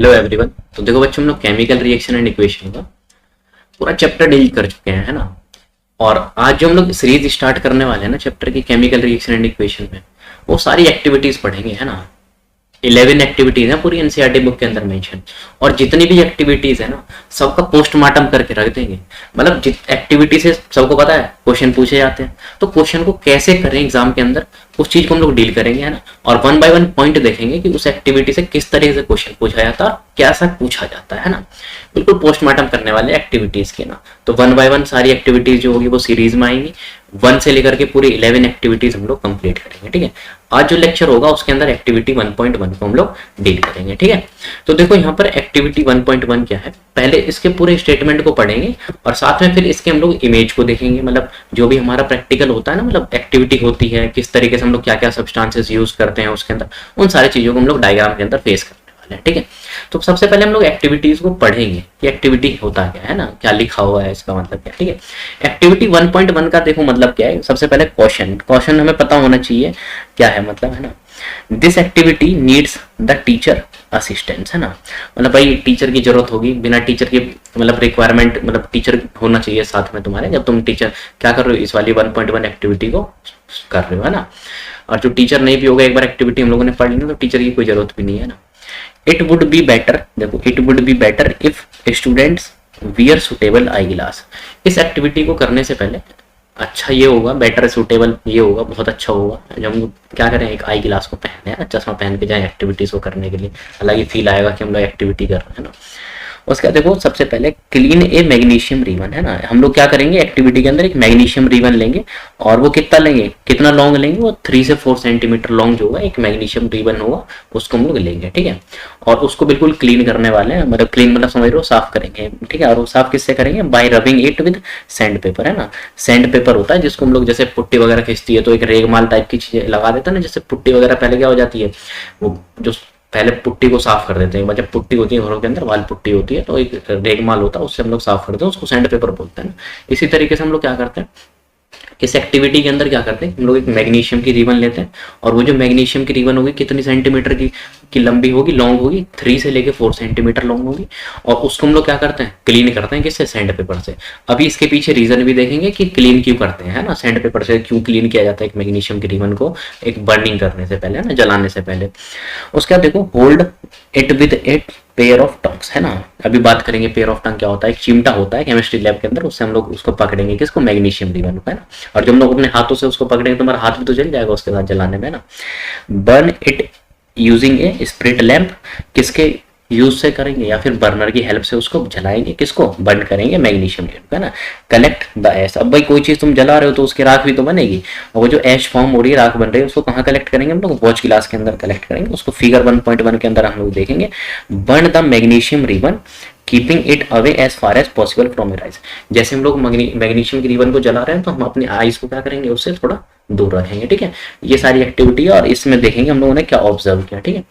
Hello everyone. तो देखो बच्चों, हम लोग केमिकल रिएक्शन एंड इक्वेशन का पूरा चैप्टर डील कर चुके हैं, है ना। और आज जो हम लोग सीरीज स्टार्ट करने वाले हैं ना चैप्टर की केमिकल रिएक्शन एंड इक्वेशन में, वो सारी एक्टिविटीज पढ़ेंगे, है ना। 11 एक्टिविटीज है पूरी एनसीईआरटी बुक के अंदर मेंशन। और जितनी भी एक्टिविटीज है ना, सबका पोस्टमार्टम करके रख देंगे। मतलब एक्टिविटी से सबको पता है क्वेश्चन पूछे जाते हैं, तो क्वेश्चन को कैसे करें एग्जाम के अंदर, उस चीज को हम लोग डील करेंगे, है ना। और वन बाय वन पॉइंट देखेंगे कि उस एक्टिविटी से किस तरह से क्वेश्चन पूछा जाता है और कैसा पूछा जाता है ना। बिल्कुल पोस्टमार्टम करने वाले एक्टिविटीज के ना। तो वन बाय वन सारी एक्टिविटीज जो होगी वो सीरीज में आएंगी। 1 से लेकर के पूरी 11 एक्टिविटीज हम लोग कंप्लीट करेंगे, ठीक है। आज जो लेक्चर होगा उसके अंदर एक्टिविटी 1.1 को हम लोग डील करेंगे, ठीक है। तो देखो यहाँ पर एक्टिविटी 1.1 क्या है, पहले इसके पूरे स्टेटमेंट को पढ़ेंगे और साथ में फिर इसके हम लोग इमेज को देखेंगे। मतलब जो भी हमारा प्रैक्टिकल होता है ना, मतलब एक्टिविटी होती है, किस तरीके से हम लोग क्या क्या सब्सटेंसेस यूज करते हैं उसके अंदर, उन सारी चीजों को हम लोग डायग्राम के अंदर फेस करने वाले हैं, ठीक है। तो सबसे पहले हम लोग एक्टिविटीज को पढ़ेंगे कि एक्टिविटी होता क्या है ना, क्या लिखा हुआ है, इसका मतलब क्या, ठीक है। एक्टिविटी 1.1 का देखो मतलब क्या है। सबसे पहले क्वेश्चन हमें पता होना चाहिए क्या है, मतलब, है ना। This activity needs the teacher assistance, है ना। मतलब भाई टीचर की जरूरत होगी, बिना टीचर की मतलब रिक्वायरमेंट, मतलब टीचर होना चाहिए साथ में तुम्हारे, जब तुम टीचर क्या कर रहे हो, इस वाली 1.1 एक्टिविटी को कर रहे हो, है ना। और जो टीचर नहीं भी होगा, एक बार एक्टिविटी हम लोगों ने पढ़ ली ना, तो टीचर की कोई जरूरत भी नहीं है ना। इट वुड बी बेटर, देखो, it would be better if students wear suitable I glass. इस एक्टिविटी को करने से पहले अच्छा ये होगा, बेटर सुटेबल ये होगा, बहुत अच्छा होगा जब हम क्या करें, एक आई ग्लास को पहने, है, चश्मा पहन के जाए एक्टिविटीज को करने के लिए। अलग ही फील आएगा कि हम लोग एक्टिविटी कर रहे हैं ना। उसका देखो सबसे पहले क्लीन ए मैग्नीशियम रिबन, है ना। हम लोग क्या करेंगे एक्टिविटी के अंदर, एक मैग्नीशियम रिबन लेंगे और वो कितना लेंगे, कितना लॉन्ग लेंगे, वो 3 से 4 सेंटीमीटर लॉन्ग जो होगा एक मैग्नीशियम रिबन होगा, उसको हम लोग लेंगे, ठीक है। और उसको बिल्कुल क्लीन करने वाले हैं, मतलब क्लीन मतलब समझ रहे हो, साफ करेंगे, ठीक है। और वो साफ किससे करेंगे, bye rubbing it with sand paper, है ना। सैंड पेपर होता है जिसको हम लोग जैसे पुट्टी वगैरह खींचती है तो एक रेगमाल टाइप की चीजें लगा देता है ना, जैसे पुट्टी वगैरह पहले क्या हो जाती है, वो जो पहले पुट्टी को साफ कर देते हैं, जब पुट्टी होती है घरों के अंदर, वाल पुट्टी होती है, तो एक रेगमाल होता है, उससे हम लोग साफ करते हैं, उसको सैंड पेपर बोलते हैं ना। इसी तरीके से हम लोग क्या करते हैं, इस एक्टिविटी के अंदर क्या करते हैं, हम लोग एक मैग्नीशियम की रिबन लेते हैं। और वो जो मैग्नीशियम की रिबन होगी कितनी सेंटीमीटर की लंबी होगी, लॉन्ग होगी, 3 से लेके 4 सेंटीमीटर लॉन्ग होगी। और उसको हम लोग क्या करते हैं, क्लीन करते हैं, किससे, सैंड पेपर से। अभी इसके पीछे रीजन भी देखेंगे कि क्लीन क्यों करते हैं, है ना, सैंड पेपर से क्यों क्लीन किया जाता है एक मैग्नीशियम की रिबन को, एक बर्निंग करने से पहले, है ना, जलाने से पहले। उसके बाद देखो hold it with it pair of tongues, है ना। अभी बात करेंगे पेयर ऑफ टंग क्या होता है। एक चिमटा होता है केमिस्ट्री लैब के अंदर, उससे हम लोग उसको पकड़ेंगे, किसको, मैग्नीशियम रिबन को, है ना। और जब हम लोग अपने हाथों से उसको पकड़ेंगे तो हमारा हाथ भी तो जल जाएगा उसके साथ जलाने में, है ना। Burn it using A spirit lamp, किसके यूज से करेंगे, या फिर बर्नर की हेल्प से उसको जलाएंगे, किसको, बर्न करेंगे मैग्नीशियम रिबन, है ना। कलेक्ट द ऐश, अब भाई कोई चीज तुम जला रहे हो तो उसकी राख भी तो बनेगी, और वो जो ऐश फॉर्म हो रही है, राख बन रही है, उसको कहाँ कलेक्ट करेंगे हम लोग, वॉच ग्लास के अंदर कलेक्ट करेंगे। उसको फिगर 1.1 के अंदर हम लोग देखेंगे। Burn the magnesium ribbon keeping it away as far as possible from your eyes. जैसे हम लोग मैग्नीशियम की रिबन को जला रहे हैं तो हम अपने आइज को क्या करेंगे, उससे थोड़ा दूर रखेंगे, ठीक है। ये सारी एक्टिविटी है और इसमें देखेंगे हम लोगों ने क्या ऑब्जर्व किया, ठीक है।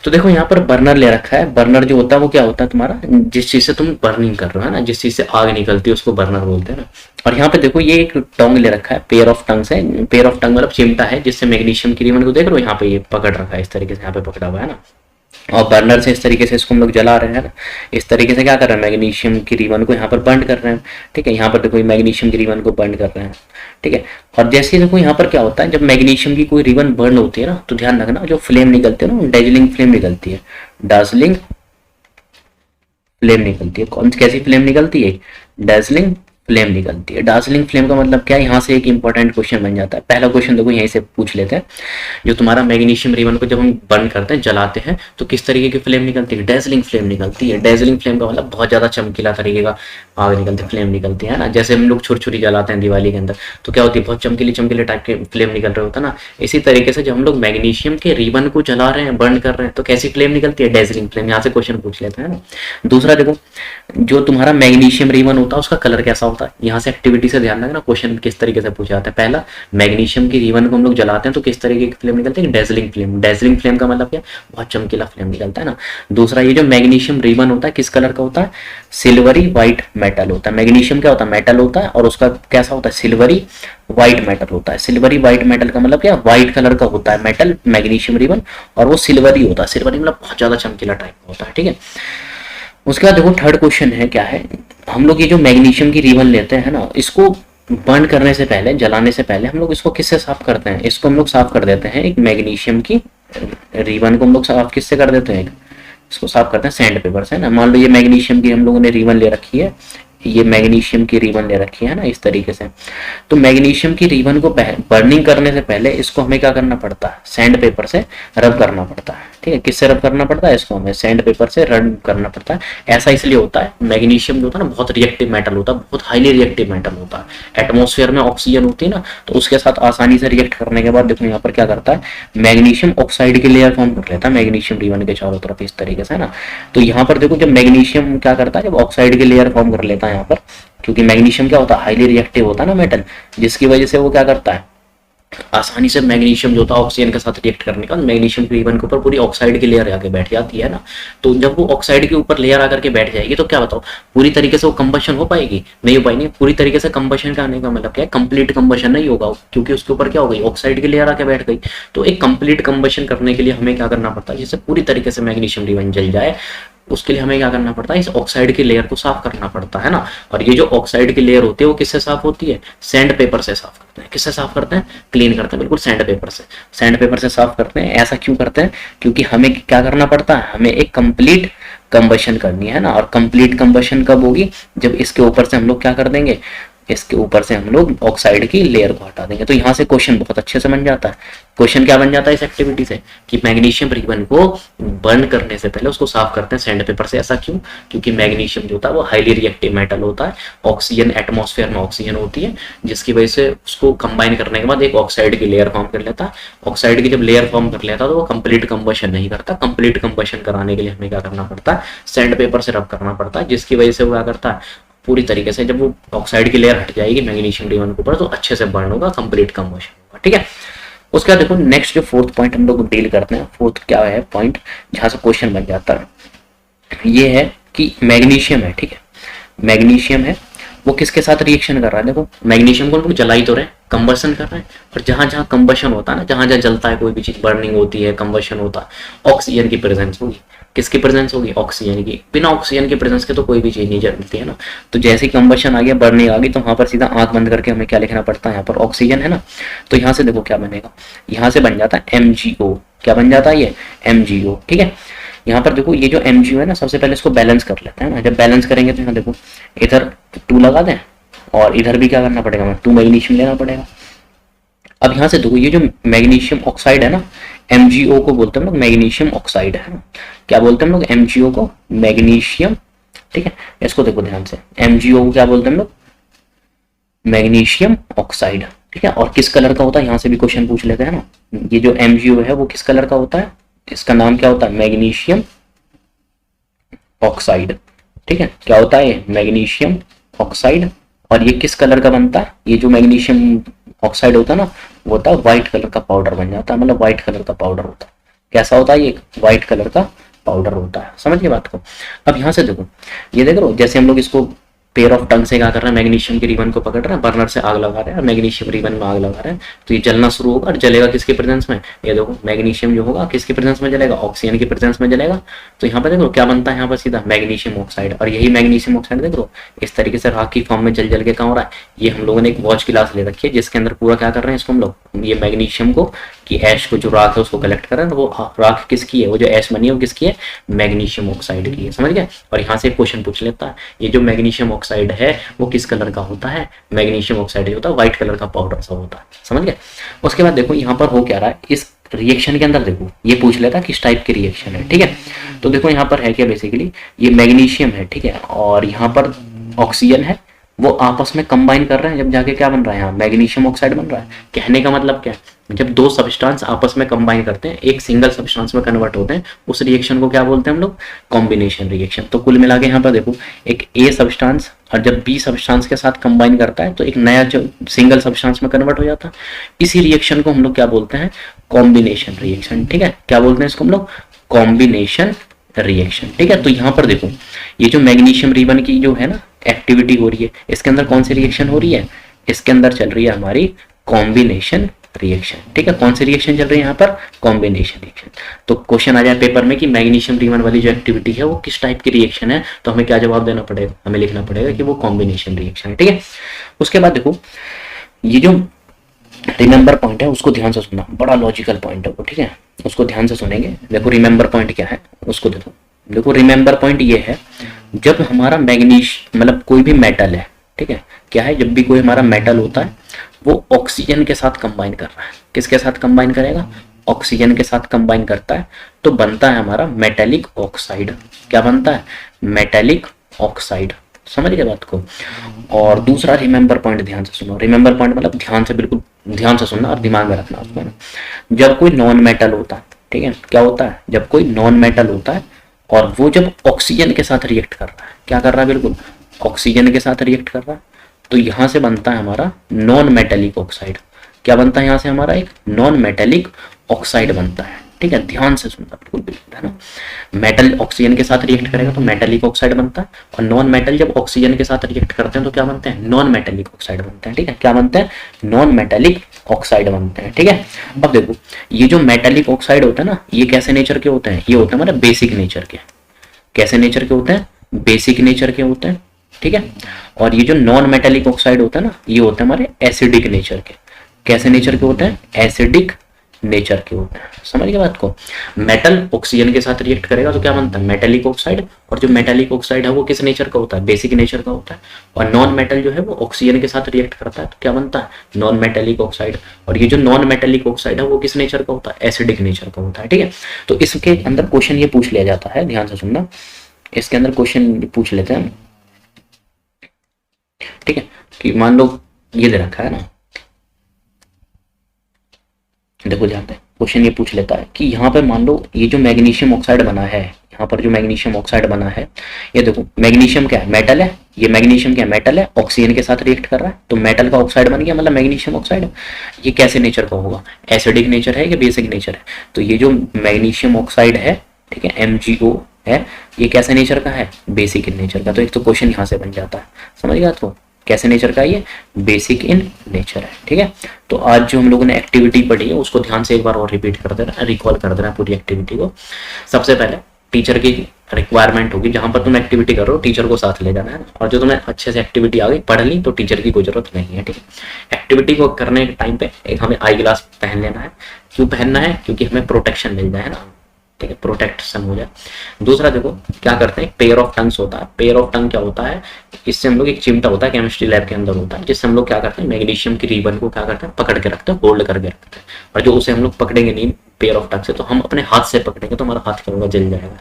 तो देखो यहाँ पर बर्नर ले रखा है। बर्नर जो होता है वो क्या होता है तुम्हारा, जिस चीज से तुम बर्निंग कर रहे हो, है ना, जिस चीज से आग निकलती है उसको बर्नर बोलते हैं ना। और यहाँ पे देखो ये एक टोंग ले रखा है, पेयर ऑफ टंग्स है। पेयर ऑफ टंग मतलब चिमटा है जिससे मैग्नीशियम की रिबन को देख रहे हो, यहाँ पे ये पकड़ रखा है, इस तरीके से यहाँ पे पकड़ा हुआ है ना। और बर्नर से इस तरीके से इसको हम लोग जला रहे हैं ना, इस तरीके से क्या कर रहे हैं, मैग्नीशियम की रिबन को यहाँ पर बर्न कर रहे हैं, ठीक है। यहाँ पर देखो मैग्नीशियम की रिबन को बर्न कर रहे हैं, ठीक है। और जैसे देखो यहाँ पर क्या होता है, जब मैग्नीशियम की कोई रिबन बर्न होती है ना, तो ध्यान रखना जो फ्लेम निकलती है ना, डेजलिंग फ्लेम निकलती है, डार्जलिंग फ्लेम निकलती है। कौन कैसी फ्लेम निकलती है, डार्जलिंग फ्लेम निकलती है। डार्जलिंग फ्लेम का मतलब क्या है, यहाँ से एक इंपॉर्टेंट क्वेश्चन बन जाता है। पहला क्वेश्चन देखो यहीं से पूछ लेते हैं, जो तुम्हारा मैग्नीशियम रिबन को जब हम बर्न करते हैं, जलाते हैं, तो किस तरीके की फ्लेम निकलती है, डेजलिंग फ्लेम निकलती है। डेजलिंग फ्लेम का मतलब बहुत ज्यादा चमकीला तरीके का आग निकलती है, फ्लेम निकलती है ना। जैसे हम लोग छुरछुरी जलाते हैं दिवाली के अंदर, तो क्या होती है, बहुत चमकीली चमकीले टाइप के फ्लेम निकल रहे होता है ना। इसी तरीके से जब हम लोग मैग्नीशियम के रिबन को जला रहे हैं, बर्न कर रहे हैं, तो कैसी फ्लेम निकलती है, डेजलिंग फ्लेम। यहाँ से क्वेश्चन पूछ लेते हैं ना। दूसरा देखो, जो तुम्हारा मैग्नीशियम रिबन होता है उसका कलर कैसा होता होता है, यहाँ से एक्टिविटी से ध्यान रखना क्वेश्चन किस तरीके से पूछा जाता है। पहला, मैग्नीशियम की रिबन को हम लोग जलाते हैं तो किस तरीके की फ्लेम निकलती है, डेजलिंग फ्लेम। डेजलिंग फ्लेम का मतलब क्या, बहुत चमकीला फ्लेम निकलता है ना। दूसरा, ये जो मैग्नीशियम रिबन होता है किस कलर का होता है, सिल्वरी व्हाइट मेटल होता है। मैग्नीशियम क्या होता है, मेटल होता है, और उसका कैसा होता है, सिल्वरी व्हाइट मेटल होता है। सिल्वरी व्हाइट मेटल का मतलब क्या, व्हाइट कलर का होता है मेटल मैग्नीशियम रिबन, और वो सिल्वरी होता है। सिल्वरी मतलब बहुत ज्यादा चमकीला टाइप का होता है, ठीक है। उसके बाद देखो थर्ड क्वेश्चन है, क्या है, हम लोग ये जो मैग्नीशियम की रिबन लेते हैं ना, इसको बर्न करने से पहले, जलाने से पहले हम लोग इसको किससे साफ करते हैं, इसको हम लोग साफ कर देते हैं एक मैग्नीशियम की रिबन को हम लोग साफ किससे कर देते हैं, इसको साफ करते हैं सैंड पेपर से, है ना। मान लो ये मैग्नीशियम की हम लोगों ने रिबन ले रखी है, ये मैग्नीशियम की रिबन ले रखी है ना, इस तरीके से। तो मैग्नीशियम की रिबन को बर्निंग करने से पहले इसको हमें क्या करना पड़ता है, सैंड पेपर से रब करना पड़ता है, ठीक है। किससे रब करना पड़ता है, इसको हमें सैंड पेपर से रब करना पड़ता है। ऐसा इसलिए होता है, मैग्नीशियम जो होता है ना बहुत रिएक्टिव मेटल होता है, बहुत हाईली रिएक्टिव मेटल होता है। एटमॉस्फेयर में ऑक्सीजन होती है ना, तो उसके साथ आसानी से रिएक्ट करने के बाद देखो यहाँ पर क्या करता है, मैग्नीशियम ऑक्साइड की लेयर फॉर्म कर लेता है मैग्नीशियम रिबन के चारों तरफ इस तरीके से, है ना। तो यहाँ पर देखो जब मैग्नीशियम क्या करता है, जब ऑक्साइड की लेयर फॉर्म कर लेता है यहाँ पर, क्योंकि मैग्नीशियम क्या होता है, हाईली रिएक्टिव होता है ना मेटल, जिसकी वजह से वो क्या करता है, आसानी से मैग्नीशियम जो होता है ऑक्सीजन के साथ रिएक्ट करने का, मैग्नीशियम की रिबन के ऊपर पूरी ऑक्साइड की लेयर आके बैठ जाती है ना। तो जब वो ऑक्साइड के ऊपर लेयर आकर के बैठ जाएगी तो क्या बताओ, पूरी तरीके से वो कंबशन हो पाएगी, नहीं हो पाएगी। पूरी तरीके से कंबशन का आने का मतलब क्या है, कंप्लीट कंबशन नहीं होगा, क्योंकि उसके ऊपर क्या हो गई, ऑक्साइड की लेयर आके बैठ गई। तो एक कंप्लीट कंबशन करने के लिए हमें क्या करना पड़ता है, जिससे पूरी तरीके से मैग्नीशियम रिबन जल जाए, उसके लिए हमें क्या करना पड़ता है, इस ऑक्साइड की लेयर को साफ करना पड़ता है ना। और ये जो ऑक्साइड की लेयर होती है वो किससे साफ होती है, सैंड पेपर से साफ करते हैं। किससे साफ करते हैं, क्लीन करते हैं, बिल्कुल सैंड पेपर से। सैंड पेपर से साफ करते हैं। ऐसा क्यों करते हैं, क्योंकि हमें क्या करना पड़ता है, हमें एक कंप्लीट कंबशन करनी है ना। और कंप्लीट कंबशन कब होगी, जब इसके ऊपर से हम लोग क्या कर देंगे, इसके ऊपर से हम लोग ऑक्साइड की लेयर को हटा देंगे। तो यहाँ से क्वेश्चन बहुत अच्छे से बन जाता है। क्वेश्चन क्या बन जाता है इस एक्टिविटी से, कि मैग्नीशियम रिबन को बर्न करने से पहले उसको साफ करते हैं सैंड पेपर से। ऐसा क्यों, क्योंकि मैग्नीशियम जो होता है वो हाईली रिएक्टिव मेटल होता है, ऑक्सीजन, एटमॉस्फेयर में ऑक्सीजन होती है, जिसकी वजह से उसको कंबाइन करने के बाद एक ऑक्साइड की लेयर फॉर्म कर लेता है। ऑक्साइड की जब लेयर फॉर्म कर लेता है तो वो कंप्लीट कंबशन नहीं करता। कंप्लीट कंबशन कराने के लिए हमें क्या करना पड़ता है, सैंड पेपर से रब करना पड़ता है, जिसकी वजह से वो क्या करता है, पूरी तरीके से जब वो ऑक्साइड की लेयर हट जाएगी मैग्नीशियम रिबन के ऊपर, तो अच्छे से बर्न होगा, कंप्लीट कंबशन होगा, ठीक है। उसका देखो नेक्स्ट जो फोर्थ पॉइंट हम लोग डील करते हैं, फोर्थ क्या है पॉइंट जहां से क्वेश्चन बन जाता है, ये है कि मैग्नीशियम है, ठीक है। मैग्नीशियम है वो किसके साथ रिएक्शन कर रहा है, देखो मैग्नीशियम को लोग जला ही तो रहे, कंबशन कर रहे हैं। और जहां जहां कंबशन होता है ना, जहां जहां जलता है कोई भी चीज, बर्निंग होती है, कंबशन होता है, ऑक्सीजन की प्रेजेंस होगी। किसकी प्रेजेंस होगी, ऑक्सीजन की। बिना ऑक्सीजन की प्रेजेंस के तो कोई भी चीज नहीं जलती है ना। तो जैसे ही कंबशन आ गया, बर्निंग आ गई, तो वहां पर सीधा आंख बंद करके हमें क्या लिखना पड़ता है, यहाँ पर ऑक्सीजन है ना। तो यहाँ से देखो क्या बनेगा, यहाँ से बन जाता है MgO। क्या बन जाता है ये, MgO, ठीक है। यहाँ पर देखो ये जो MgO है ना, सबसे पहले इसको बैलेंस कर लेते हैं ना। जब बैलेंस करेंगे तो यहाँ देखो इधर 2 लगा दें, और इधर भी क्या करना पड़ेगा, 2 मैग्नीशियम लेना पड़ेगा। अब यहाँ से देखो ये जो मैग्नीशियम ऑक्साइड है ना, MgO को बोलते हैं हम लोग मैग्नीशियम ऑक्साइड, है ना। क्या बोलते हैं हम लोग, MgO को मैग्नीशियम, ठीक है। इसको देखो ध्यान से, MgO को क्या बोलते हैं हम लोग, मैग्नीशियम ऑक्साइड, ठीक है। और किस कलर का होता है, यहाँ से भी क्वेश्चन पूछ लेते हैं ना। ये जो MgO है वो किस कलर का होता है, इसका नाम क्या होता है, मैग्नीशियम ऑक्साइड, ठीक है। क्या होता है ये, मैग्नीशियम ऑक्साइड। और ये किस कलर का बनता है, ये जो मैग्नीशियम ऑक्साइड होता है ना, वो होता है व्हाइट कलर का पाउडर बन जाता है, मतलब व्हाइट कलर का पाउडर होता है। कैसा होता है ये, व्हाइट कलर का पाउडर होता है, समझ गए बात को। अब यहाँ से देखो, ये देख रहे हो, जैसे हम लोग इसको पेयर ऑफ टंग से क्या कर रहे हैं, मैग्नीशियम की रिबन को पकड़ रहे हैं, बर्नर से आग लगा रहे हैं, मैग्नीशियम रिबन में आग लगा रहे हैं, तो ये जलना शुरू होगा। और जलेगा किसके प्रेजेंस में, ये देखो मैग्नीशियम जो होगा किसके प्रेजेंस में जलेगा, ऑक्सीजन के प्रेजेंस में जलेगा। तो यहाँ पर देखो क्या बनता है, यहाँ पर सीधा मैग्नीशियम ऑक्साइड। और यही मैग्नीशियम ऑक्साइड देखो इस तरीके से राख की फॉर्म में जल जल के कहाँ हो रहा है। ये हम लोगों ने एक वॉच क्लास ले रखी है, जिसके अंदर पूरा क्या कर रहे हैं, इसको हम लोग ये मैग्नीशियम को, की ऐश को, जो राख है उसको कलेक्ट कर रहे हैं। वो राख किसकी है, वो जो ऐश बनी है वो किसकी है, मैग्नीशियम ऑक्साइड की है, समझ गए। और यहाँ से क्वेश्चन पूछ लेता है, ये जो मैग्नीशियम ऑक्साइड है वो किस कलर का होता है, मैग्नीशियम ऑक्साइड जो होता है व्हाइट कलर का पाउडर सा होता है, समझ गए। उसके बाद देखो यहाँ पर हो क्या रहा है, इस रिएक्शन के अंदर देखो ये पूछ लेता है किस टाइप की रिएक्शन है, ठीक है। तो देखो यहाँ पर है क्या, बेसिकली ये मैग्नीशियम है, ठीक है, और यहाँ पर ऑक्सीजन है, वो आपस में कंबाइन कर रहे हैं, जब जाके क्या बन रहा है, यहाँ मैग्नीशियम ऑक्साइड बन रहा है। कहने का मतलब क्या है, जब दो सब्सटेंस आपस में कंबाइन करते हैं, एक सिंगल सब्सटेंस में कन्वर्ट होते हैं, उस रिएक्शन को क्या बोलते हैं हम लोग? Combination reaction. तो कुल मिला के यहाँ पर देखो, एक ए सब्सटेंस और जब बी सब्सटेंस के साथ कंबाइन करता है तो एक नया जो सिंगल सब्सटेंस में कन्वर्ट हो जाता है, इसी रिएक्शन को हम लोग क्या बोलते हैं? Combination reaction. ठीक है, क्या बोलते हैं इसको हम लोग? Combination reaction. ठीक है, तो यहाँ पर देखो, ये जो मैग्नीशियम रिबन की जो है ना एक्टिविटी हो रही है, इसके अंदर कौन सी रिएक्शन हो रही है? इसके अंदर चल रही है हमारी कॉम्बिनेशन रिएक्शन। ठीक है, कौन सी रिएक्शन चल रही है यहाँ पर? Combination reaction. तो क्वेश्चन आ जाए पेपर में कि मैग्नीशियम रिबन वाली जो एक्टिविटी है वो किस टाइप की रिएक्शन है, तो हमें क्या जवाब देना पड़ेगा? हमें लिखना पड़ेगा कि वो कॉम्बिनेशन रिएक्शन है। ठीक है, उसके बाद देखो, ये जो रिमेंबर पॉइंट है उसको ध्यान से सुनना, बड़ा लॉजिकल पॉइंट है वो। ठीक है, उसको ध्यान से सुनेंगे। देखो रिमेंबर पॉइंट क्या है उसको देखो। देखो रिमेंबर पॉइंट ये है, जब हमारा मैग्नीश मतलब कोई भी मेटल है, ठीक है, क्या है, जब भी कोई हमारा मेटल होता है वो ऑक्सीजन के साथ कंबाइन कर रहा है। किसके साथ कंबाइन करेगा? ऑक्सीजन के साथ कंबाइन करता है तो बनता है हमारा मेटेलिक ऑक्साइड। क्या बनता है? Metallic oxide. समझ गए बात को? और दूसरा रिमेंबर पॉइंट ध्यान से सुनो। रिमेंबर पॉइंट मतलब ध्यान से, बिल्कुल ध्यान से सुनना और दिमाग में रखना उसको ना। जब कोई नॉन मेटल होता है, ठीक है, क्या होता है? जब कोई नॉन मेटल होता है और वो जब ऑक्सीजन के साथ रिएक्ट कर रहा है, क्या कर रहा है? बिल्कुल ऑक्सीजन के साथ रिएक्ट कर रहा है, तो यहां से बनता है हमारा नॉन मेटेलिक ऑक्साइड। क्या बनता है? यहां से हमारा एक नॉन मेटेलिक ऑक्साइड बनता है। ठीक है, ध्यान से सुनना बिल्कुल बिल्कुल, है ना। मेटल ऑक्सीजन के साथ रिएक्ट करेगा तो मेटेलिक ऑक्साइड बनता है, और नॉन मेटल जब ऑक्सीजन के साथ रिएक्ट करते हैं तो क्या बनते हैं? नॉन मेटेलिक ऑक्साइड बनते हैं। ठीक है, क्या बनते हैं? नॉन मेटेलिक ऑक्साइड बनते हैं। ठीक है, अब देखो, ये जो मेटेलिक ऑक्साइड होता है ना, ये कैसे नेचर के होते हैं? ये होते हैं हमारे बेसिक नेचर के। कैसे नेचर के होते हैं? बेसिक नेचर के होते हैं। ठीक है, और ये जो नॉन मेटेलिक ऑक्साइड होता है ना, ये होते हैं हमारे एसिडिक नेचर के। कैसे नेचर के होते हैं? एसिडिक नेचर के होते हैं। समझ गए बात को? मेटल ऑक्सीजन के साथ रिएक्ट करेगा तो क्या बनता है? Metallic oxide. और जो मेटेलिक ऑक्साइड है वो किस नेचर का होता है? बेसिक नेचर का होता है। और नॉन मेटल जो है वो ऑक्सीजन के साथ रिएक्ट करता है तो क्या बनता है? Non metallic oxide. और ये जो नॉन मेटेलिक ऑक्साइड है वो किस नेचर का होता है? एसिडिक नेचर का होता है। ठीक है, तो इसके अंदर क्वेश्चन ये पूछ लिया जाता है, ध्यान से सुनना। इसके अंदर क्वेश्चन पूछ लेते हैं, ठीक है, कि मान लो ये दे रखा है ना, देखो जहाँ पे क्वेश्चन ये पूछ लेता है कि यहाँ पे मान लो ये जो मैग्नीशियम ऑक्साइड बना है, यहाँ पर जो मैग्नीशियम ऑक्साइड बना है, ये देखो मैग्नीशियम क्या है? मेटल है। ये मैग्नीशियम क्या है? मेटल है, ऑक्सीजन के साथ रिएक्ट कर रहा है तो मेटल का ऑक्साइड बन गया, मतलब मैग्नीशियम ऑक्साइड। ये कैसे नेचर का होगा? एसिडिक नेचर है या बेसिक नेचर है? तो ये जो मैग्नीशियम ऑक्साइड है, ठीक है, MgO है, ये कैसे नेचर का है? बेसिक इन नेचर का। तो एक तो क्वेश्चन यहाँ से बन जाता है, समझ गया तो? कैसे नेचर का? ये बेसिक इन नेचर है। ठीक है, तो आज जो हम लोगों ने एक्टिविटी पढ़ी है उसको ध्यान से एक बार और रिपीट कर देना, रिकॉल कर देना पूरी एक्टिविटी को। सबसे पहले टीचर की रिक्वायरमेंट होगी, जहां पर तुम एक्टिविटी कर रहे हो टीचर को साथ ले जाना है, और जो तुम्हें अच्छे से एक्टिविटी आ गई पढ़ ली तो टीचर की कोई जरूरत नहीं है। ठीक है, एक्टिविटी को करने के टाइम पे एक हमें आई ग्लास पहन लेना है। क्यों पहनना है? क्योंकि हमें प्रोटेक्शन मिल जाए ना, ठीक है, प्रोटेक्शन हो जाए। दूसरा देखो क्या करते हैं, पेयर ऑफ टंग्स होता है। पेयर ऑफ टंग क्या होता है? इससे हम लोग, एक चिमटा होता है केमिस्ट्री लैब के अंदर होता है, जिससे हम लोग क्या करते हैं, मैग्नीशियम की रिबन को क्या करते हैं, पकड़ के रखते हैं, होल्ड करके रखते हैं। और जो उसे हम लोग पकड़ेंगे नहीं पेयर ऑफ टंग से, तो हम अपने हाथ से पकड़ेंगे तो हमारा हाथ क्या होगा, जल जाएगा।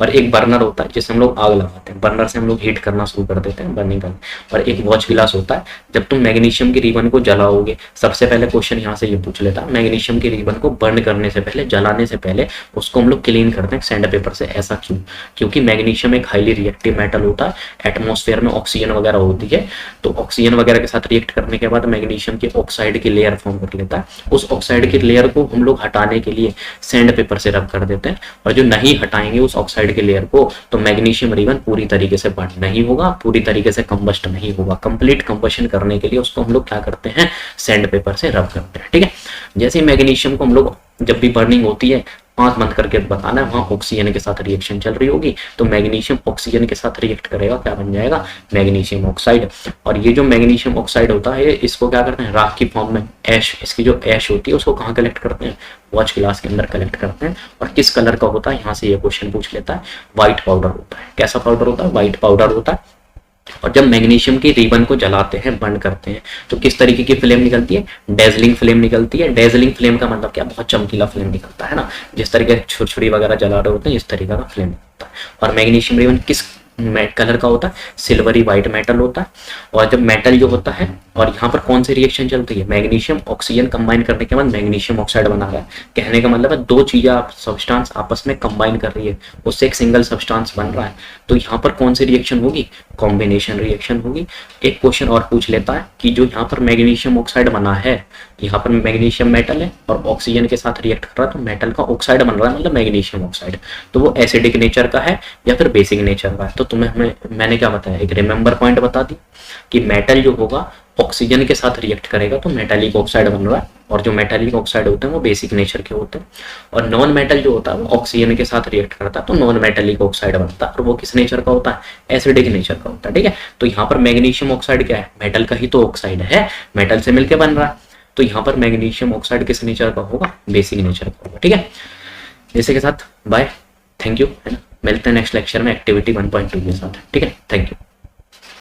और एक बर्नर होता है जिससे हम लोग आग लगाते हैं, बर्नर से हम लोग हीट करना शुरू कर देते हैं, बर्निंग करना। और एक वॉच ग्लास होता है, जब तुम मैग्नीशियम की रिबन को जलाओगे, सबसे पहले क्वेश्चन यहाँ से ये पूछ लेता है, मैग्नीशियम की रिबन को बर्न करने से पहले, जलाने से पहले उसको हम लोग क्लीन करते हैं सैंड पेपर से। ऐसा क्यों? क्योंकि मैग्नीशियम एक हाईली रिएक्टिव मेटल होता है, एटमॉस्फेयर में ऑक्सीजन वगैरह होती है, तो ऑक्सीजन वगैरह के साथ रिएक्ट करने के बाद मैग्नीशियम के ऑक्साइड की लेयर फॉर्म कर लेता है। उस ऑक्साइड की लेयर को हम लोग हटाने के लिए सैंड पेपर से रब कर देते हैं, और जो नहीं हटाएंगे उस ऑक्साइड की लेयर को, तो मैग्नीशियम रिबन पूरी तरीके से बर्न नहीं होगा, पूरी तरीके से कंबस्ट नहीं होगा। कंप्लीट कंबशन करने के लिए उसको हम लोग क्या करते हैं, सैंड पेपर से रब करते हैं। ठीक है, जैसे मैग्नीशियम को हम लोग जब भी बर्निंग होती है, आंख बंद करके बताना है, वहां ऑक्सीजन के साथ रिएक्शन चल रही होगी, तो मैग्नीशियम ऑक्सीजन के साथ रिएक्ट करेगा, क्या बन जाएगा, मैग्नीशियम ऑक्साइड। और ये जो मैग्नीशियम ऑक्साइड होता है, इसको क्या करते हैं, राख की फॉर्म में, ऐश, इसकी जो ऐश होती है उसको कहाँ कलेक्ट करते हैं, वॉच ग्लास के अंदर कलेक्ट करते हैं। और किस कलर का होता है, यहाँ से ये क्वेश्चन पूछ लेता है, व्हाइट पाउडर होता है। कैसा पाउडर होता है, व्हाइट पाउडर होता है। और जब मैग्नीशियम की रिबन को जलाते हैं, बर्न करते हैं, तो किस तरीके की फ्लेम निकलती है, डेजलिंग फ्लेम निकलती है। डेजलिंग फ्लेम का मतलब क्या, बहुत चमकीला फ्लेम निकलता है ना, जिस तरीके से छुरछुरी वगैरह जला रहे होते हैं, इस तरीके का फ्लेम निकलता है। और मैग्नीशियम रिबन किस कलर का होता है, सिल्वरी व्हाइट मेटल होता है। और जब मेटल जो होता है, और यहाँ पर कौन सी रिएक्शन चल रही है, मैग्नीशियम ऑक्सीजन कंबाइन करने के बाद मैग्नीशियम ऑक्साइड बना रहा है। कहने का मतलब है दो चीजें आप सब्सटेंस आपस में कंबाइन कर रही है, उससे एक सिंगल सब्सटेंस बन रहा है। तो यहाँ पर कौन सी रिएक्शन होगी, कॉम्बिनेशन रिएक्शन होगी। एक क्वेश्चन और पूछ लेता है कि जो यहाँ पर मैग्नीशियम ऑक्साइड बना है, यहाँ पर मैग्नीशियम मेटल है और ऑक्सीजन के साथ रिएक्ट कर रहा है, तो मेटल का ऑक्साइड बन रहा है, मतलब मैग्नीशियम ऑक्साइड। तो वो एसिडिक नेचर का है या फिर बेसिक नेचर का है। तो मैंने क्या बताया, एक रिमेंबर पॉइंट बता दी कि मेटल जो होगा ऑक्सीजन के साथ रिएक्ट करेगा तो मेटालिक ऑक्साइड बन रहा है, और जो मेटालिक ऑक्साइड होते हैं वो बेसिक नेचर के होते हैं। और नॉन मेटल जो होता है वो ऑक्सीजन के साथ रिएक्ट करता है तो नॉन मेटालिक ऑक्साइड बनता है, और वो किस नेचर का होता है, एसिडिक नेचर का होता है। ठीक है, तो यहाँ पर मैग्नीशियम ऑक्साइड क्या है, मेटल का ही तो ऑक्साइड है, मेटल से मिलकर बन रहा है। तो यहाँ पर मैग्नीशियम ऑक्साइड किस नेचर का होगा, बेसिक नेचर का होगा। ठीक है, इसी के साथ बाय, थैंक यू, है ना। मिलते हैं नेक्स्ट लेक्चर में एक्टिविटी 1.2 के साथ। ठीक है, थैंक यू।